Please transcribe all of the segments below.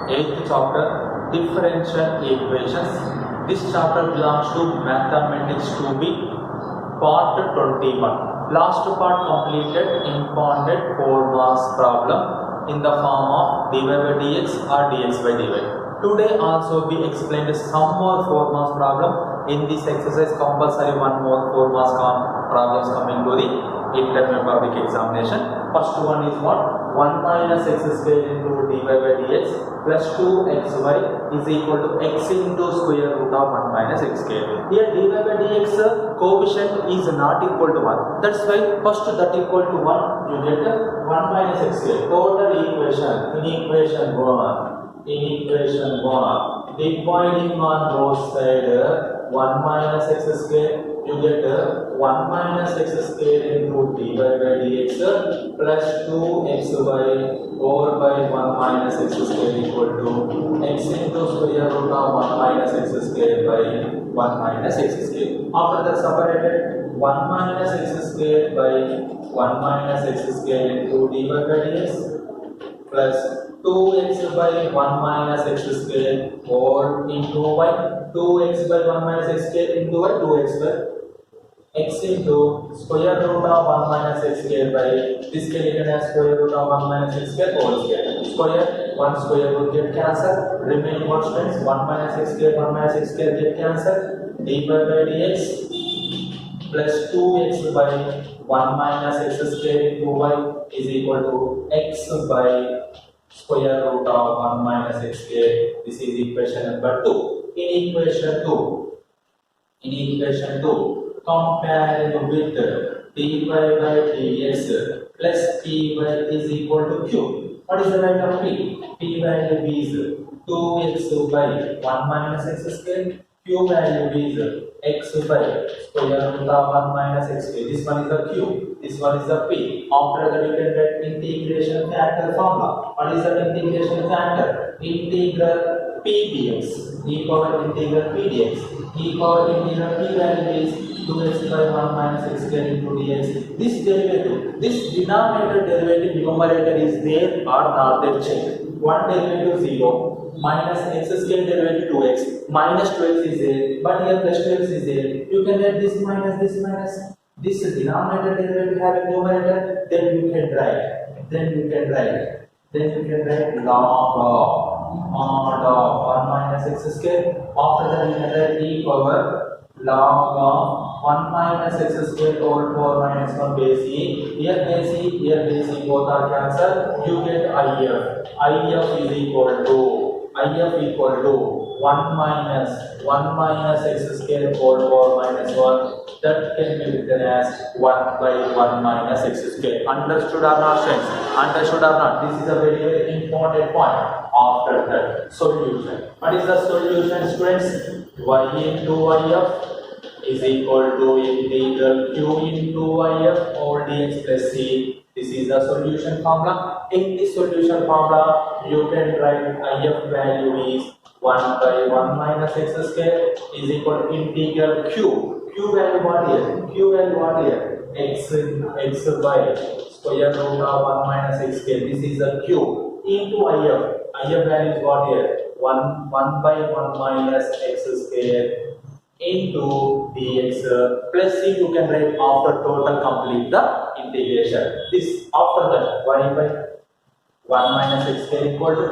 8th chapter, differential equations. This chapter belongs to mathematics 2B, part 21. Last part completed impounded 4 marks problem in the form of dy by dx or dx by dy. Today also we explained some more 4 marks problem. In this exercise compulsory one more 4 marks problems coming to the internal public examination. First one is what? 1 minus x square into dy by dx plus 2xy is equal to x into square root of 1 minus x square. Here dy by dx coefficient is not equal to 1. That's why first that equal to 1 you get 1 minus x square. Total equation in equation 1 dividing on both sides 1 minus x square, you get 1 minus x square into dy by dx plus 2xy over by 1 minus x square equal to x into square root of 1 minus x square by 1 minus x square. After that separated 1 minus x square by 1 minus x square into dy by dx plus 2x by 1 minus x square or into y 2x by 1 minus x square into y 2x by x into square root of 1 minus x square by this can written as square root of 1 minus x square whole square. Square 1 square root get cancelled, remaining constants 1 minus x square 1 minus x square get cancelled, dy by dx plus 2x by 1 minus x square into y is equal to x by square root of 1 minus x square. This is equation number 2. In equation 2, comparing with dy by dx plus py is equal to q. What is the value of p? P value is 2x by 1 minus x square. Q value is x by square root of 1 minus x square. This one is the q, this one is the p. After that you can get integration factor formula. What is the integration factor? Integral p dx, e power integral p dx, e power integral p value is 2x by 1 minus x square into dx. This derivative, this denominator derivative numerator is there or not there, check. One derivative 0, minus x square derivative 2x, minus 2x is there, but here plus 2x is there. You can get this minus, this denominator derivative having numerator, then you can write log of 1 minus x square. After that you can write e power log of 1 minus x square over 4 minus 1 base e. Here base e both are cancelled. You get if is equal to 1 minus x square over 4 minus 1. That can be written as 1 by 1 minus x square. Understood or not, friends? Understood or not? This is a very, very important point. After that, solution. What is the solution, students? Y into yf is equal to integral q into yf over dx plus c. This is the solution formula. In this solution formula, you can write if value is 1 by 1 minus x square is equal to integral q. Q value what here? X by square root of 1 minus x square. This is the q into if. If value is what here? 1 by 1 minus x square into dx plus c. You can write after total complete the integration. This after that y by 1 minus x square equal to,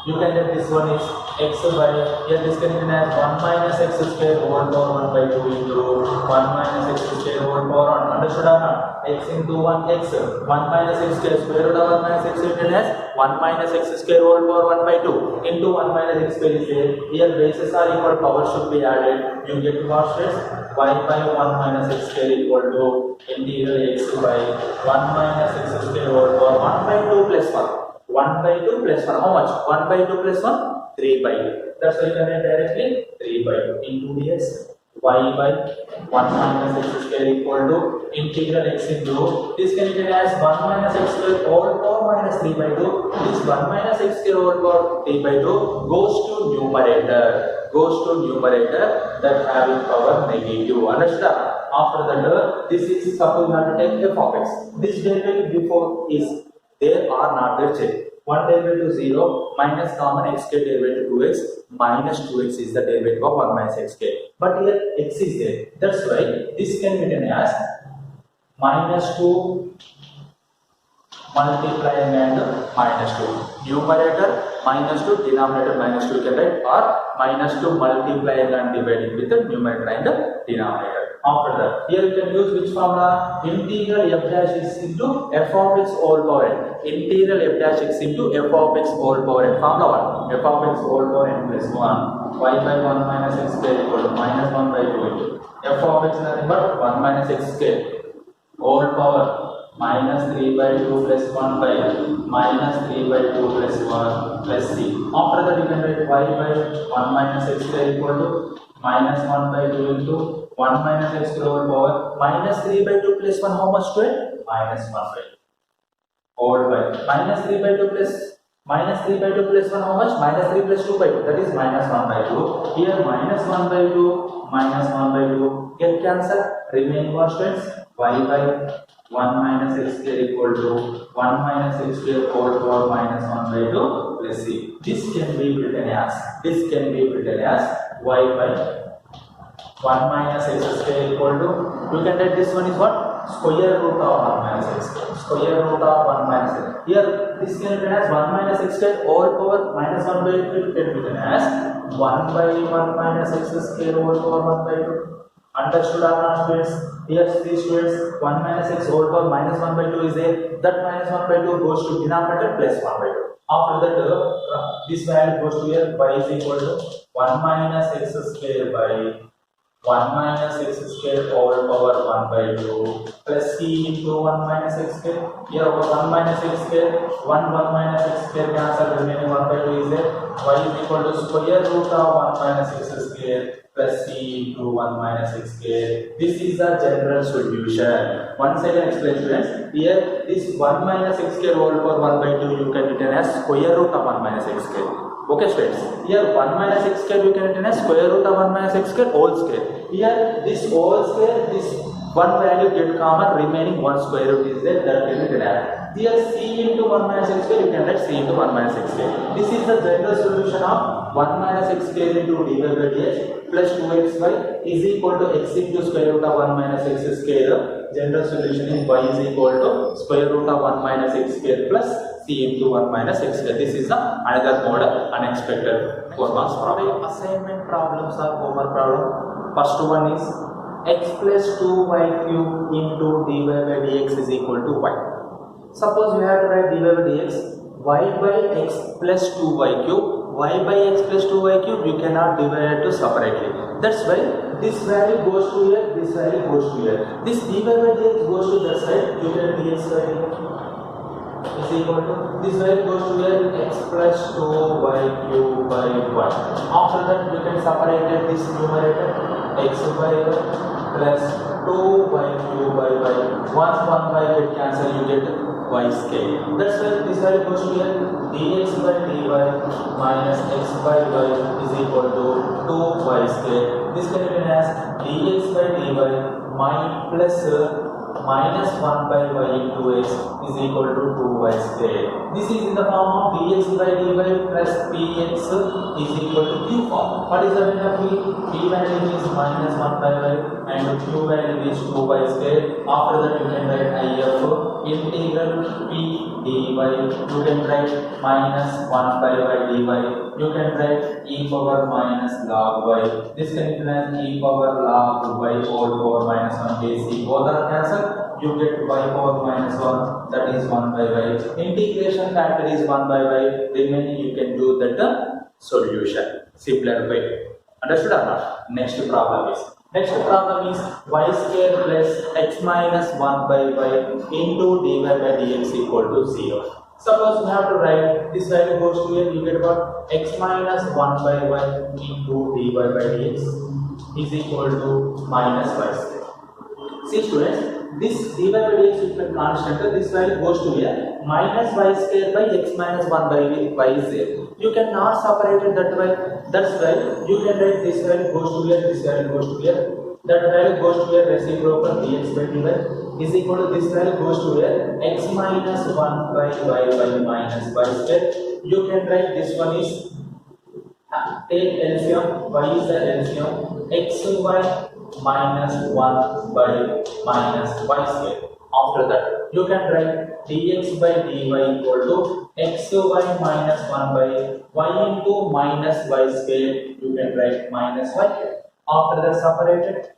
you can get this one is x by, here this can be as 1 minus x square over 1 by 2 into 1 minus x square over 1. Understood or not? X into 1 x, 1 minus x square square root of 1 minus x square as 1 minus x square over 1 by 2 into 1 minus x square is there. Here bases are equal, power should be added. You get what, stress? Y by 1 minus x square equal to integral x by 1 minus x square over 1 by 2 plus 1. 1 by 2 plus 1, how much? 1 by 2 plus 1? 3 by 2. That's why you can write directly 3 by 2 into dx. Y by 1 minus x square equal to integral x into, this can be written as 1 minus x square over 4 minus 3 by 2. This 1 minus x square over 3 by 2 goes to numerator that having power negative. Understand? After that, this is suppose you have to take f of x. This derivative before is there or not there, check. 1 derivative 0 minus common x k derivative 2x minus 2x is the derivative of 1 minus x k. But here x is there. That's why this can be written as minus 2 multiplying and minus 2. Numerator minus 2, denominator minus 2 you can write, or minus 2 multiplying and dividing with the numerator and the denominator. After that, here you can use which formula? Integral f dash x into f of x whole power n. Integral f dash x into f of x whole power n. Formula 1. f of x whole power n plus 1. Y by 1 minus x square equal to minus 1 by 2 into f of x nothing but 1 minus x square whole power minus 3 by 2 plus 1 by minus 3 by 2 plus 1 plus c. After that you can write y by 1 minus x square equal to minus 1 by 2 into 1 minus x square whole power minus 3 by 2 plus 1 how much square? Minus 1 by 2 whole by minus 3 by 2 plus minus 3 by 2 plus 1 how much? Minus 3 plus 2 by 2, that is minus 1 by 2. Here minus 1 by 2 minus 1 by 2 get cancel, remain constants. Y by 1 minus x square equal to 1 minus x square whole power minus 1 by 2 plus c. This can be written as y by 1 minus x square equal to, you can write this one is what? Square root of 1 minus x square. Square root of 1 minus x. Here this can be written as 1 minus x square whole power minus 1 by 2 can be written as 1 by 1 minus x square whole power 1 by 2. Understood or not students? Here three students, 1 minus x whole power minus 1 by 2 is there. That minus 1 by 2 goes to denominator plus 1 by 2. After that this value goes to here, y is equal to 1 minus x square by 1 minus x square whole power 1 by 2 plus c into 1 minus x square. Here 1 minus x square, 1 minus x square cancel, remaining 1 by 2 is there. Y is equal to square root of 1 minus x square plus c into 1 minus x square. This is the general solution. Once I can explain students, here this 1 minus x square whole power 1 by 2 you can written as square root of 1 minus x square. Okay students, here 1 minus x square you can written as square root of 1 minus x square whole square. Here this whole square, this one value get common, remaining one square root is there, that will be written as. Here c into 1 minus x square you can write c into 1 minus x square. This is the general solution of 1 minus x square into dy by dx plus 2xy is equal to x into square root of 1 minus x square. General solution is y is equal to square root of 1 minus x square plus c into 1 minus x square. This is the another mode unexpected 4 marks problem. Assignment problems are homework problem. First one is x plus 2y cube into dy by dx is equal to y. Suppose you have to write dy by dx, y by x plus 2y cube, y by x plus 2y cube you cannot divide it to separately. That's why this value goes to here, this value goes to here. This dy by dx goes to that side, you get dx by is equal to, this value goes to here, x plus 2y cube by 1. After that you can separate this numerator, x by plus 2y cube by y. Once 1 by get cancel, you get y square. That's why this value goes to here, dx by dy minus x by y is equal to 2y square. This can be written as dx by dy plus minus 1 by y into x is equal to 2y square. This is in the form of dx by dy plus px is equal to q form. What is the value of p? P value is minus 1 by y and q value is 2y square. After that you can write if integral p dy. You can write minus 1 by y dy. You can write e power minus log y. This can be written as e power log y whole power minus 1 base c. Both are cancelled. You get y power minus 1, that is 1 by y. Integration factor is 1 by y. Remaining you can do that solution. Simpler way. Understood or not? Next problem is y square plus x minus 1 by y into dy by dx equal to 0. Suppose you have to write this value goes to here, you get what? X minus 1 by y into dy by dx is equal to minus y square. See students, this dy by dx is a constant, this value goes to here, minus y square by x minus 1 by y is there. You cannot separate it that way. That's why you can write this value goes to here, this value goes to here, that value goes to here, reciprocal dx by dy. is equal to this value goes to here x minus 1 by y minus y square. You can write this one is take LCM, y is the LCM, xy minus 1 by minus y square. After that, you can write dx by dy equal to xy minus 1 by y into minus y square. You can write minus y. After that, separated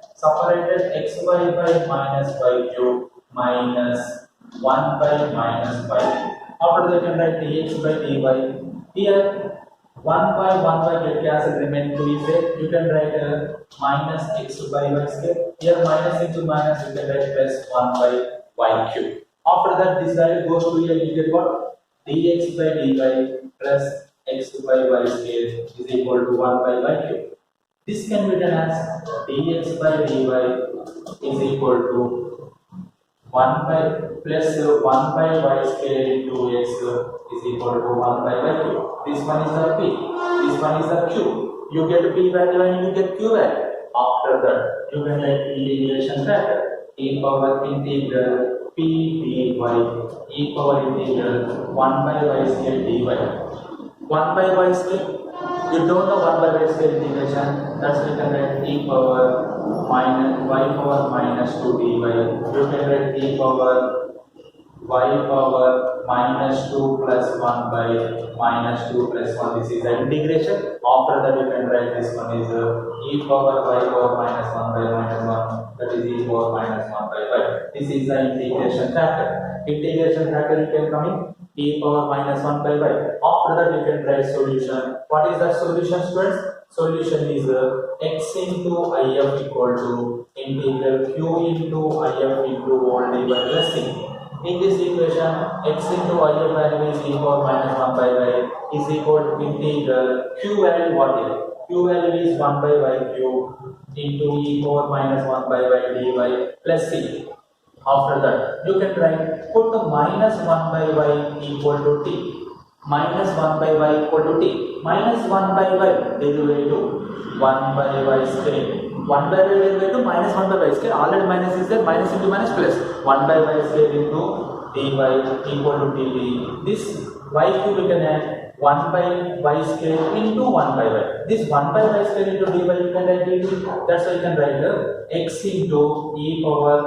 xy by minus y cube minus 1 by minus y. After that, you can write dx by dy. Here 1 by get cancel, remain to be say you can write minus x by y square. Here minus into minus you can write plus 1 by y cube. After that, this value goes to here, you get what? Dx by dy plus x by y square is equal to 1 by y cube. This can be written as dx by dy is equal to 1 by plus 1 by y square into x is equal to 1 by y cube. This one is the p, this one is the q. You get p value and you get q value. After that, you can write integration factor e power integral p dy e power integral 1 by y square dy. 1 by y square, you don't know 1 by y square integration, that's why you can write e power minus y power minus 2 dy. You can write e power y power minus 2 plus 1 by minus 2 plus 1. This is the integration. After that, you can write this one is e power y power minus 1 by minus 1, that is e power minus 1 by y. This is the integration factor. Integration factor you can come in e power minus 1 by y. After that, you can write solution. What is the solution, students? Solution is x into if equal to integral q into if into all dy plus c. In this equation, x into if value is e power minus 1 by y is equal to integral q value. What is q value is 1 by y cube into e power minus 1 by y dy plus c. After that, you can write put the minus 1 by y equal to t. Minus 1 by y equal to t. Minus 1 by y derivative 1 by y square. 1 by y derivative minus 1 by y square. Already minus is there. Minus into minus plus 1 by y square into dy equal to dt. This y cube you can add 1 by y square into 1 by y. This 1 by y square into dy you can write dt. That's why you can write x into e power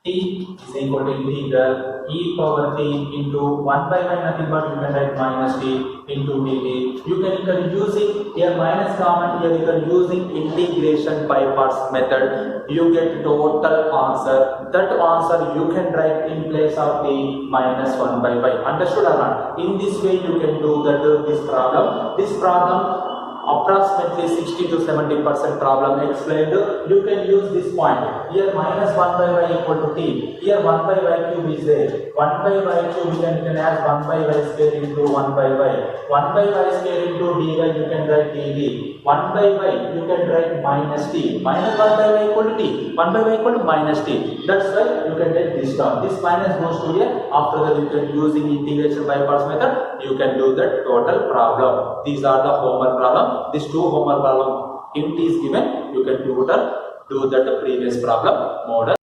t is equal to integral e power t into 1 by y, nothing but you can write minus t into dt. You can using here minus common, here you can using integration by parts method. You get total answer. That answer you can write in place of t minus 1 by y. Understood or not? In this way you can do that this problem. This problem approximately 60 to 70% problem explained. You can use this point. Here minus 1 by y equal to t. Here 1 by y cube is there. 1 by y cube you can add 1 by y square into 1 by y. 1 by y square into dy you can write dt. 1 by y you can write minus t. Minus 1 by y equal to t. 1 by y equal to minus t. That's why you can take this term. This minus goes to here. After that, you can using integration by parts method. You can do that total problem. These are the homework problem. These two homework problem hint is given. You can do that previous problem model.